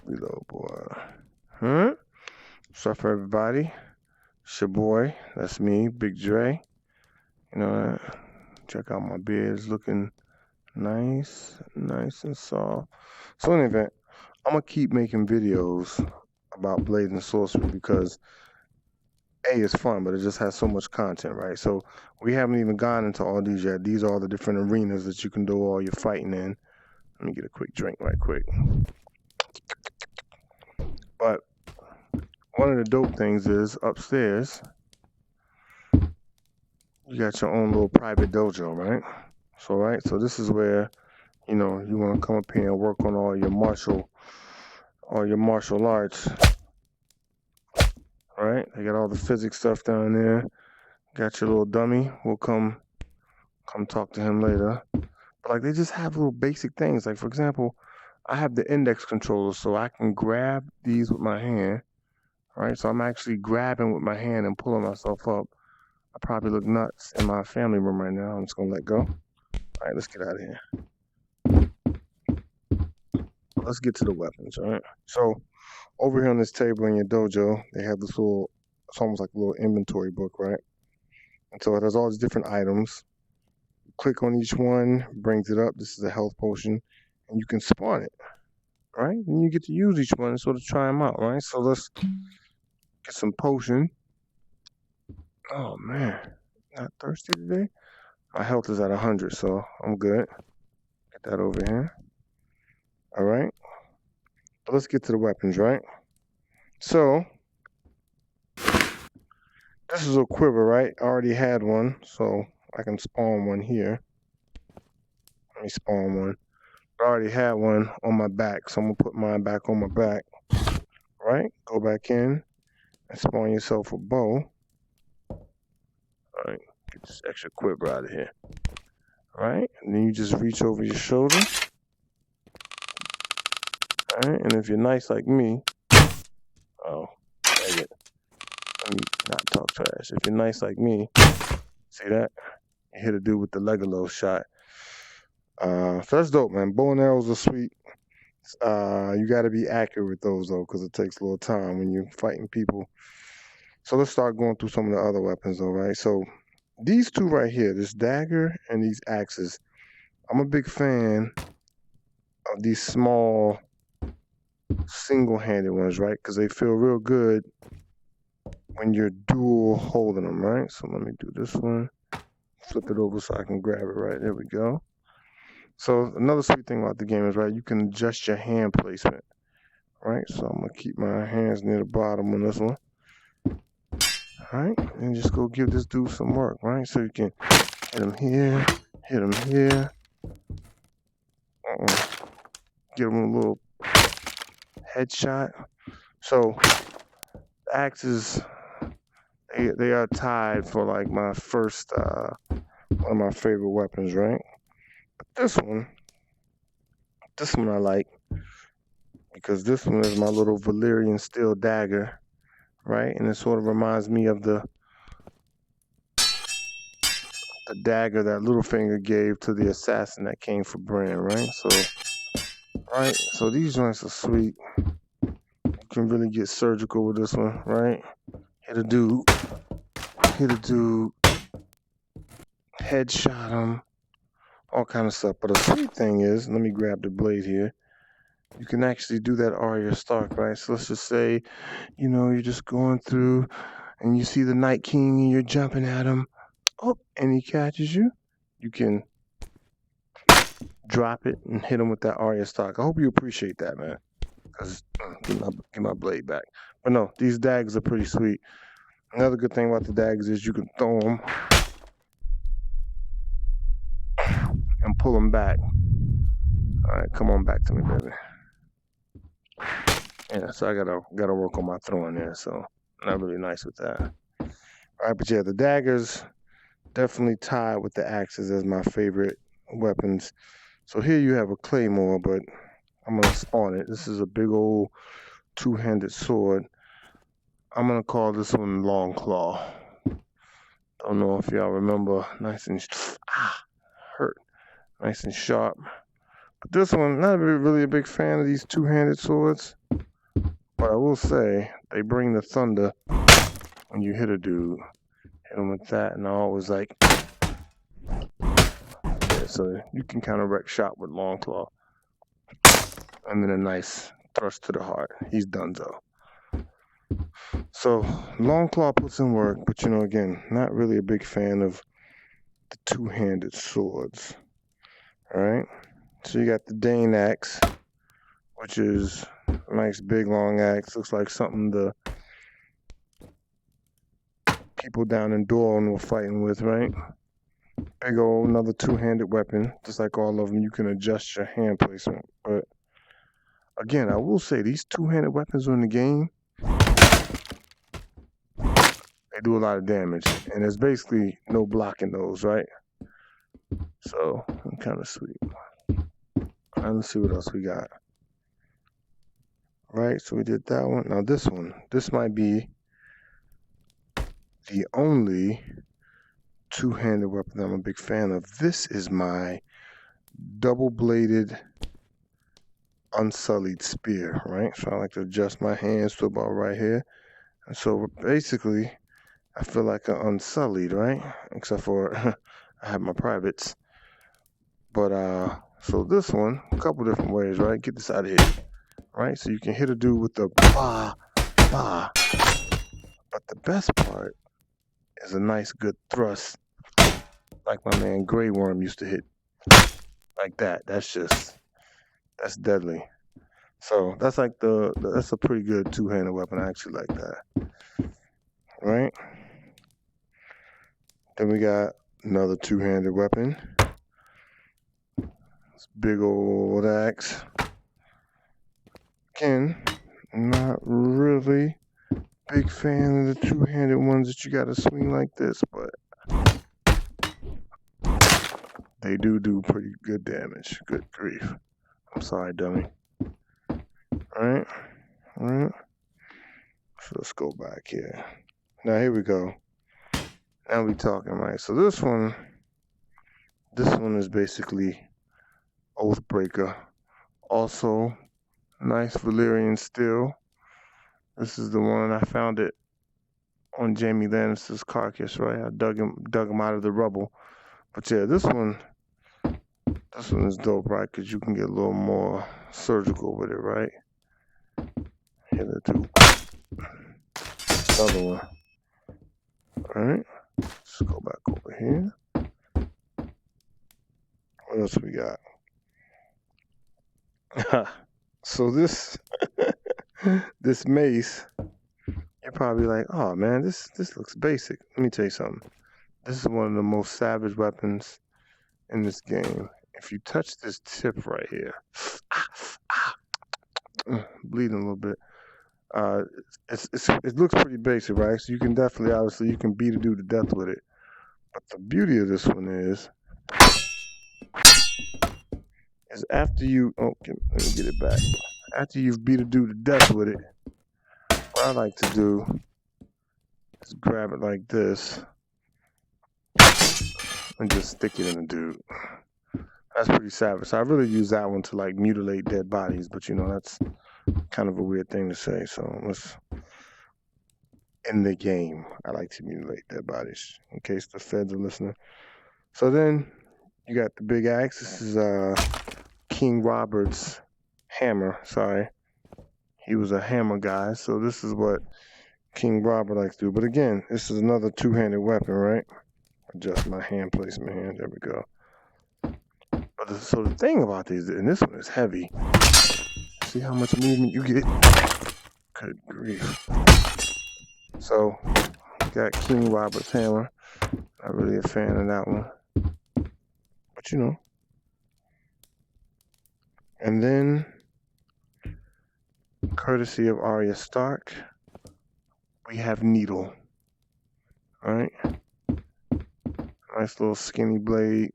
Reload, boy. What's up, everybody? It's your boy. That's me, Big Dre. You know, check out my beard. It's looking nice and soft. So, in any event, I'm gonna keep making videos about Blade and Sorcery because it's fun, but it just has so much content, right? So we haven't even gone into all these yet. These are all the different arenas that you can do all your fighting in. Let me get a quick drink right quick. But one of the dope things is upstairs, you got your own little private dojo, right? So this is where, you want to come up here and work on all your martial arts, right? They got all the physics stuff down there. Got your little dummy. We'll come talk to him later. But like they just have little basic things. Like for example, I have the index controller, so I can grab these with my hand, right? So I'm actually grabbing with my hand and pulling myself up. I probably look nuts in my family room right now. I'm just gonna let go. All right, let's get out of here. Let's get to the weapons, all right? So over here on this table in your dojo, they have this little, it's almost like a little inventory book, right? And so it has all these different items. Click on each one, brings it up. This is a health potion, and you can spawn it, right? And you get to use each one and sort of try them out, right? So let's get some potion. Oh man, not thirsty today. My health is at 100, so I'm good. Get that over here. All right. But let's get to the weapons, right? So this is a quiver, right? I already had one, so I can spawn one here. Let me spawn one. I already had one on my back, so I'm gonna put mine back on my back. Right? Go back in and spawn yourself a bow. All right, get this extra quiver out of here. All right, and then you just reach over your shoulder. All right, and if you're nice like me, oh, dang it. Let me not talk trash. If you're nice like me, see that? You hit a dude with the Legolo shot. So that's dope, man. Bow and arrows are sweet. You got to be accurate with those though, because it takes a little time when you're fighting people. So let's start going through some of the other weapons, though, right? So these two right here, this dagger and these axes, I'm a big fan of these small single-handed ones, right? Because they feel real good when you're dual holding them, right? So let me do this one. Flip it over so I can grab it, right? There we go. So another sweet thing about the game is, right, you can adjust your hand placement, right? So I'm going to keep my hands near the bottom on this one. All right, and just go give this dude some work, right? So you can hit him here, hit him here. Give him a little headshot. So the axes, they are tied for like my first, one of my favorite weapons, right? But this one I like because this one is my little Valyrian steel dagger, right? And it sort of reminds me of the dagger that Littlefinger gave to the assassin that came for Bran, right? So these joints are sweet. You can really get surgical with this one, right? Hit a dude, headshot him, all kind of stuff. But the sweet thing is, let me grab the blade here. You can actually do that Arya Stark, right? So let's just say, you're just going through and you see the Night King and you're jumping at him. Oh, and he catches you. You can drop it and hit him with that Arya Stark. I hope you appreciate that, man. Because get my blade back. But no, these daggers are pretty sweet. Another good thing about the daggers is you can throw them and pull them back. All right, come on back to me, baby. Yeah, so I gotta work on my throwing there. So not really nice with that. All right, but yeah, the daggers definitely tied with the axes as my favorite weapons. So here you have a claymore, but I'm gonna spawn it. This is a big old two-handed sword. I'm gonna call this one Long Claw. Don't know if y'all remember. Nice and hurt. Nice and sharp. But this one, not really a big fan of these two-handed swords. But I will say, they bring the thunder when you hit a dude. Hit him with that, and I always like, yeah, so you can kind of wreck shot with long claw. And then a nice thrust to the heart. He's donezo. So long claw puts in work, but again, not really a big fan of the two-handed swords. Alright? So you got the Dane axe, which is a nice big long axe. Looks like something the people down in Doran were fighting with, right? Big old another two-handed weapon, just like all of them. You can adjust your hand placement, but again, I will say these two-handed weapons in the game, they do a lot of damage, and there's basically no blocking those, right? So kind of sweet. Let's see what else we got. Right, so we did that one. Now this might be the only two-handed weapon I'm a big fan of. This is my double-bladed unsullied spear, right? So I like to adjust my hands to about right here. And so basically, I feel like an unsullied, right? Except for I have my privates. But so this one, a couple different ways, right? Get this out of here, right? So you can hit a dude with the bah, bah. But the best part is a nice good thrust, like my man Grey Worm used to hit, like that. That's deadly. So that's like that's a pretty good two-handed weapon. I actually like that. Right? Then we got another two-handed weapon. This big old axe. Again, not really big fan of the two-handed ones that you gotta swing like this, but they do pretty good damage. Good grief. I'm sorry, dummy. Alright? Alright? So let's go back here. Now here we go. Now we talking, right? So this one is basically Oathbreaker. Also, nice Valyrian steel. This is the one I found it on Jaime Lannister's carcass, right? I dug him out of the rubble. But yeah, this one is dope, right? Because you can get a little more surgical with it, right? Hit it too. Another one. Alright. Let's go back over here. What else we got? So this this mace, you're probably like, oh man, this looks basic. Let me tell you something. This is one of the most savage weapons in this game. If you touch this tip right here, bleeding a little bit. It looks pretty basic, right? So you can definitely, obviously, you can beat a dude to death with it. But the beauty of this one is after you, let me get it back. After you've beat a dude to death with it, what I like to do is grab it like this and just stick it in the dude. That's pretty savage. So I really use that one to like mutilate dead bodies, but that's kind of a weird thing to say. So let's, in the game, I like to mutilate dead bodies in case the feds are listening. So then you got the big axe. This is King Robert's hammer. Sorry, he was a hammer guy. So this is what King Robert likes to do. But again, this is another two-handed weapon, right? Adjust my hand placement here. There we go. But so the thing about these, and this one is heavy. See how much movement you get? Good grief. So, got King Robert's hammer. Not really a fan of that one. But And then, courtesy of Arya Stark, we have Needle. Alright? Nice little skinny blade.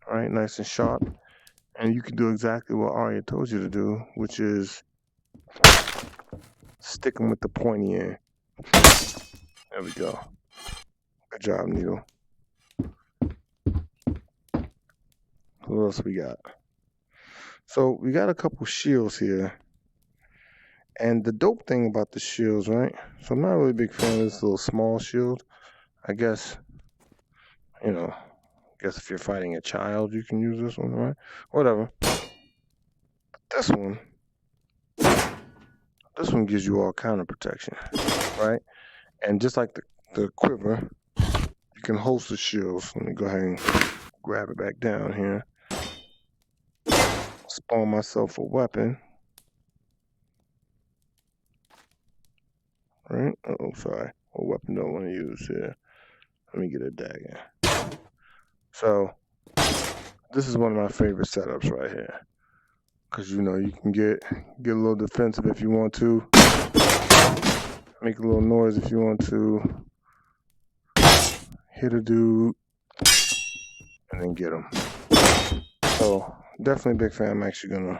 Alright, nice and sharp. And you can do exactly what Arya told you to do, which is stick them with the pointy end. There we go. Good job, Needle. What else we got? So we got a couple shields here. And the dope thing about the shields, right? So I'm not really a big fan of this little small shield. I guess, you know, if you're fighting a child, you can use this one, right? Whatever. This one gives you all kind of protection, right? And just like the quiver, you can holster shields. Let me go ahead and grab it back down here. Spawn myself a weapon. Right? Oh, sorry. What weapon do I want to use here? Let me get a dagger. So, this is one of my favorite setups right here. Because, you know, you can get a little defensive if you want to. Make a little noise if you want to. Hit a dude. And then get him. So, definitely a big fan. I'm actually going to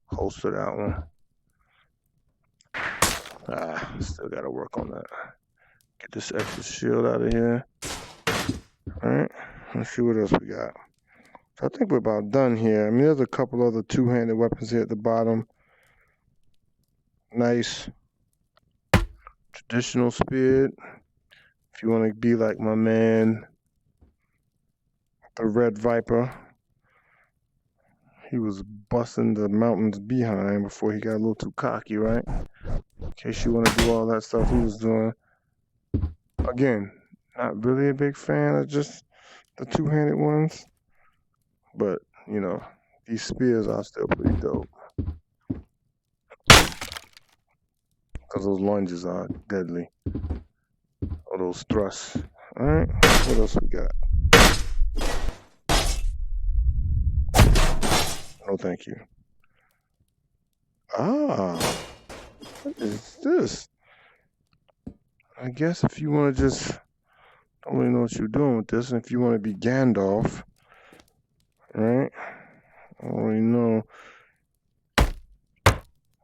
holster that one. Still got to work on that. Get this extra shield out of here. Alright, let's see what else we got. So I think we're about done here. I mean, there's a couple other two-handed weapons here at the bottom. Nice traditional spear. If you want to be like my man, the Red Viper. He was busting the mountains behind before he got a little too cocky, right? In case you want to do all that stuff he was doing. Again, not really a big fan of just the two-handed ones. But, you know, these spears are still pretty dope. Because those lunges are deadly. Or those thrusts. Alright, what else we got? No, thank you. What is this? I guess if you want to just, don't really know what you're doing with this, and if you want to be Gandalf, right? I don't really know.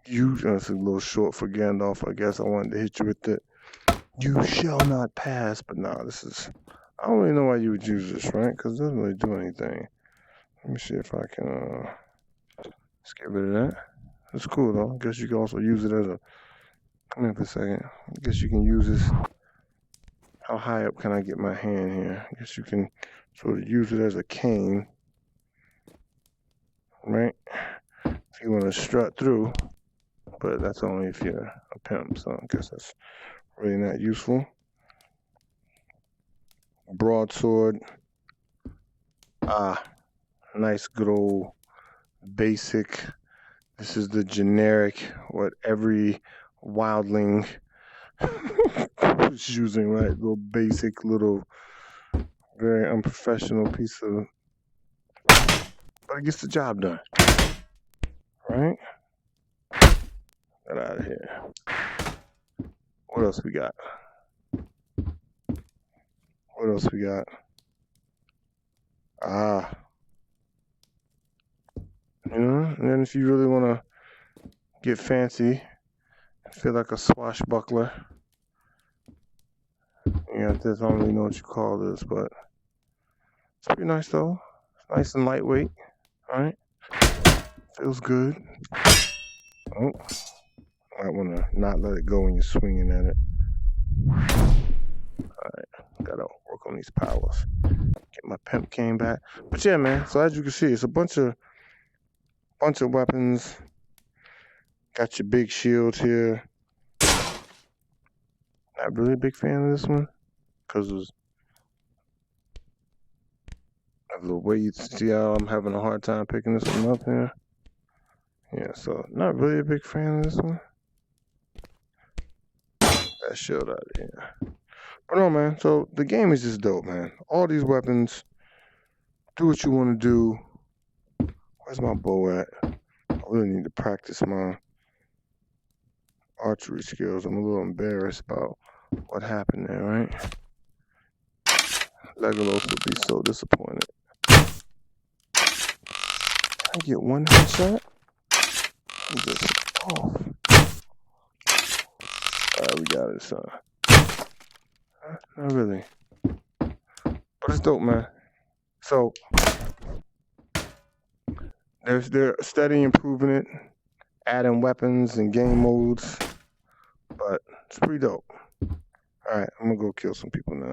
That's a little short for Gandalf, I guess. I wanted to hit you with it. You shall not pass, but nah, I don't really know why you would use this, right? Because it doesn't really do anything. Let me see if I can, let's get rid of that. That's cool, though. I guess you can also use it as a, come here for a second. I guess you can use this. How high up can I get my hand here? I guess you can sort of use it as a cane, right? If you want to strut through, but that's only if you're a pimp, so I guess that's really not useful. Broadsword. Nice good old basic. This is the generic, what every wildling was using, right? Little basic, little, very unprofessional piece of, but it gets the job done, right? Get out of here. What else we got? What else we got? You know, and then if you really want to get fancy and feel like a swashbuckler, you got this. I don't really know what you call this, but it's pretty nice though. It's nice and lightweight, right? Feels good. Oh, might want to not let it go when you're swinging at it. Alright, gotta work on these powers. Get my pimp cane back. But yeah, man, so as you can see, it's a bunch of weapons. Got your big shield here. Not really a big fan of this one, because of the weight. See how I'm having a hard time picking this one up here? Yeah, so not really a big fan of this one. That shield out of here. But no, man, so the game is just dope, man. All these weapons, do what you want to do. Where's my bow at? I really need to practice my archery skills. I'm a little embarrassed about what happened there, right? Legolas would be so disappointed. I get one headshot? I'm just off. Alright, we got it, son. Not really. But it's dope, man. So, they're steady improving it adding weapons and game modes, but it's pretty dope. All right, I'm gonna go kill some people now.